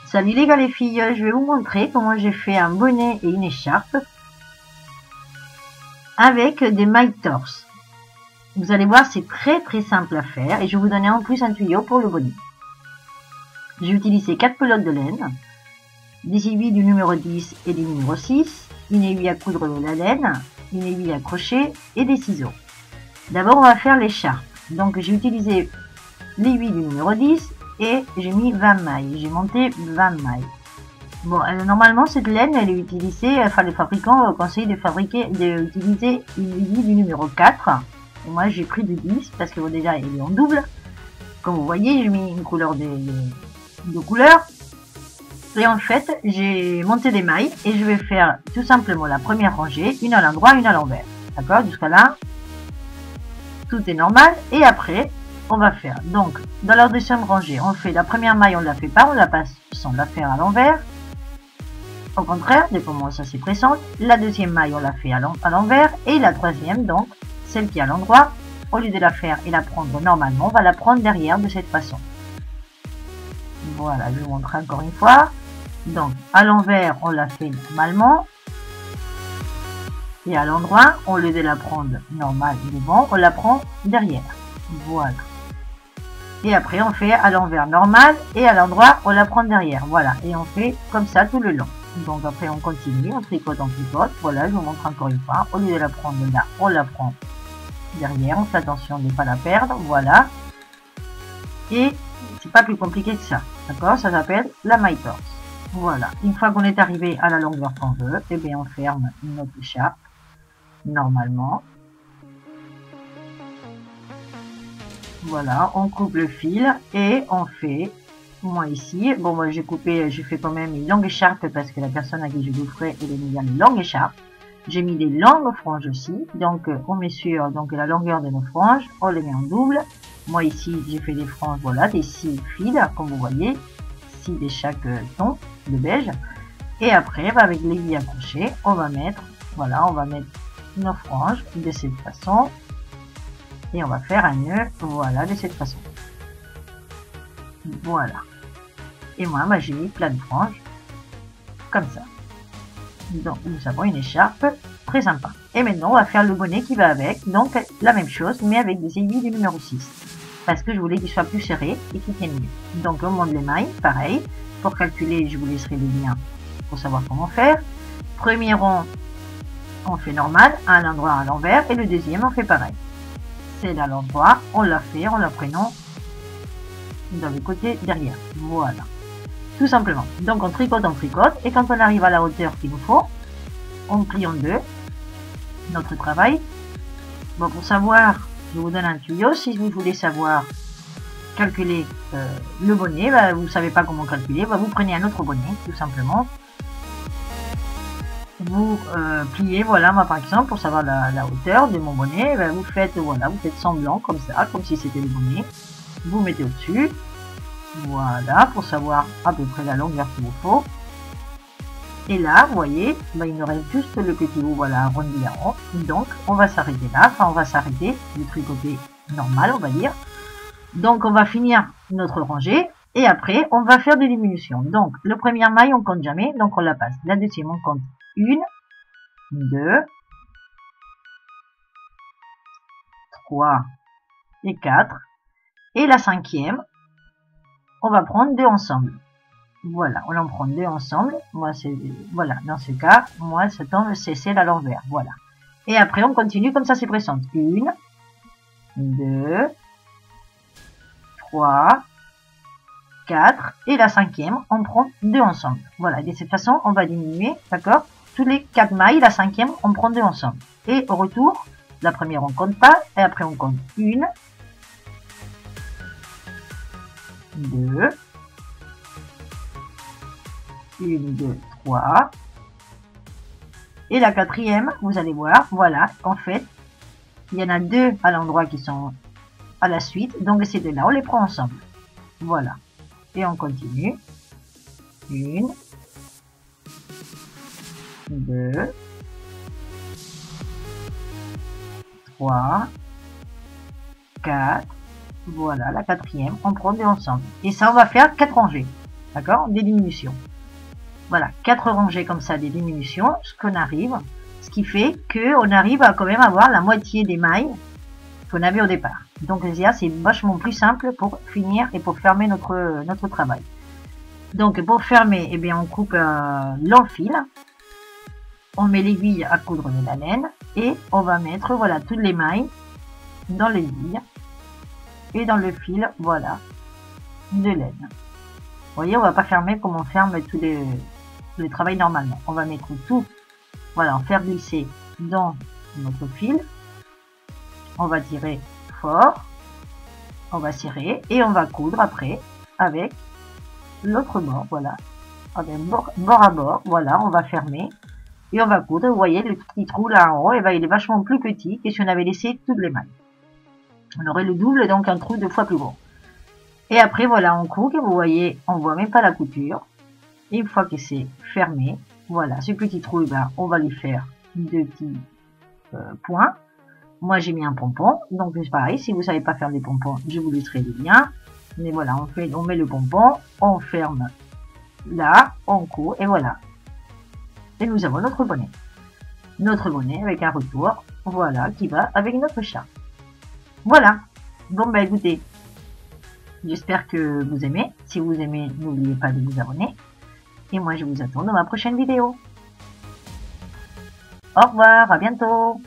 Salut les gars les filles, je vais vous montrer comment j'ai fait un bonnet et une écharpe avec des mailles torse. Vous allez voir, c'est très simple à faire et je vais vous donner en plus un tuyau pour le bonnet. J'ai utilisé 4 pelotes de laine, des aiguilles du numéro 10 et du numéro 6, une aiguille à coudre de la laine, une aiguille à crochet et des ciseaux. D'abord on va faire l'écharpe. Donc j'ai utilisé l'aiguille du numéro 10 et j'ai mis 20 mailles. J'ai monté 20 mailles. Bon, normalement cette laine elle est utilisée, enfin les fabricants conseillent d'utiliser une aiguille du numéro 4. Et moi j'ai pris du 10 parce que bon, déjà elle est en double. Comme vous voyez, j'ai mis une couleur de couleurs. Et en fait, j'ai monté des mailles et je vais faire tout simplement la première rangée, une à l'endroit, une à l'envers. D'accord? Jusqu'à là, tout est normal. Et après, on va faire, donc, dans la deuxième rangée, on fait la première maille, on ne la fait pas, on la passe sans la faire à l'envers. Au contraire, de comment ça se présente. La deuxième maille, on la fait à l'envers. Et la troisième, donc, celle qui est à l'endroit, au lieu de la faire et la prendre normalement, on va la prendre derrière de cette façon. Voilà, je vous montre encore une fois. Donc, à l'envers, on la fait normalement. Et à l'endroit, au lieu de la prendre normale devant, on la prend derrière. Voilà. Et après, on fait à l'envers normal et à l'endroit, on la prend derrière. Voilà. Et on fait comme ça tout le long. Donc, après, on continue, on tricote, on tricote. Voilà, je vous montre encore une fois. Au lieu de la prendre là, on la prend derrière. On fait attention de ne pas la perdre. Voilà. Et c'est pas plus compliqué que ça. D'accord? Ça s'appelle la maille torse. Voilà, une fois qu'on est arrivé à la longueur qu'on veut, et bien on ferme notre écharpe normalement. Voilà, on coupe le fil et on fait, moi ici, bon moi j'ai fait quand même une longue écharpe parce que la personne à qui je vous ferai, elle aime bien les longues écharpes. J'ai mis des longues franges aussi, donc on mesure donc la longueur de nos franges, on les met en double. Moi ici j'ai fait des franges, voilà, des 6 fils, comme vous voyez, 6 de chaque ton de beige. Et après, avec l'aiguille à crochet, on va mettre, voilà, on va mettre nos franges de cette façon. Et on va faire un nœud, voilà, de cette façon. Voilà. Et moi, j'ai mis plein de franges, comme ça. Donc, nous avons une écharpe très sympa. Et maintenant, on va faire le bonnet qui va avec. Donc, la même chose, mais avec des aiguilles du numéro 6. Parce que je voulais qu'il soit plus serré et qu'il tienne mieux. Donc, on monte les mailles, pareil. Pour calculer, je vous laisserai les liens pour savoir comment faire. Premier rond, on fait normal, à l'endroit, à l'envers. Et le deuxième, on fait pareil. C'est à l'endroit, on la fait en la prenant dans le côté derrière. Voilà. Tout simplement. Donc, on tricote. Et quand on arrive à la hauteur qu'il nous faut, on plie en deux notre travail. Bon, pour savoir, je vous donne un tuyau. Si vous voulez savoir calculer le bonnet, vous ne savez pas comment calculer, vous prenez un autre bonnet, tout simplement. Vous pliez, voilà, moi par exemple, pour savoir la hauteur de mon bonnet, vous faites, voilà, vous faites semblant, comme ça, comme si c'était le bonnet. Vous mettez au-dessus, voilà, pour savoir à peu près la longueur qu'il vous faut. Et là, vous voyez, il nous reste juste le petit bout, voilà, arrondi en haut. Donc, on va s'arrêter là, enfin, on va s'arrêter du tricoter normal, on va dire. Donc, on va finir notre rangée et après, on va faire des diminutions. Donc, le premier maille, on compte jamais, donc on la passe. La deuxième, on compte 1, 2, 3 et 4. Et la cinquième, on va prendre 2 ensemble. Voilà, on en prend 2 ensemble. Moi, c'est, voilà, dans ce cas, moi, ça tombe, c'est celle à l'envers. Voilà. Et après, on continue comme ça, c'est pressant. 1, 2, 3, 4, et la cinquième, on prend 2 ensemble. Voilà, de cette façon, on va diminuer, d'accord? Tous les 4 mailles, la cinquième, on prend 2 ensemble. Et au retour, la première, on compte pas, et après, on compte 1, 2, 1, 2, 3, et la quatrième, vous allez voir, voilà, en fait, il y en a 2 à l'endroit qui sont à la suite, donc ces 2 là, on les prend ensemble. Voilà. Et on continue. 1, 2, 3, 4, Voilà, la quatrième, on prend deux ensemble. Et ça, on va faire 4 rangées. D'accord? Des diminutions. Voilà, 4 rangées comme ça, des diminutions, ce qui fait qu'on arrive à quand même avoir la moitié des mailles qu'on avait au départ. Donc là, c'est vachement plus simple pour finir et pour fermer notre travail. Donc pour fermer, eh bien, on coupe l'enfil, on met l'aiguille à coudre de la laine et on va mettre voilà toutes les mailles dans l'aiguille et dans le fil, voilà, de laine. Vous voyez, on va pas fermer comme on ferme tous les travail normalement. On va mettre tout, voilà, faire glisser dans notre fil. On va tirer fort, on va serrer et on va coudre après avec l'autre bord, voilà, avec bord à bord, voilà, on va fermer et on va coudre. Vous voyez le petit trou là en haut, et ben il est vachement plus petit que si on avait laissé toutes les mailles. On aurait le double, donc un trou 2 fois plus gros. Et après voilà, on coupe, vous voyez, on voit même pas la couture. Et une fois que c'est fermé, voilà, ce petit trou, ben, on va lui faire 2 petits points. Moi, j'ai mis un pompon, donc c'est pareil, si vous savez pas faire des pompons, je vous laisserai le lien. Mais voilà, on met le pompon, on ferme là, on coud, et voilà. Et nous avons notre bonnet. Notre bonnet avec un retour, voilà, qui va avec notre chat. Voilà. Bon, bah écoutez, j'espère que vous aimez. Si vous aimez, n'oubliez pas de vous abonner. Et moi, je vous attends dans ma prochaine vidéo. Au revoir, à bientôt.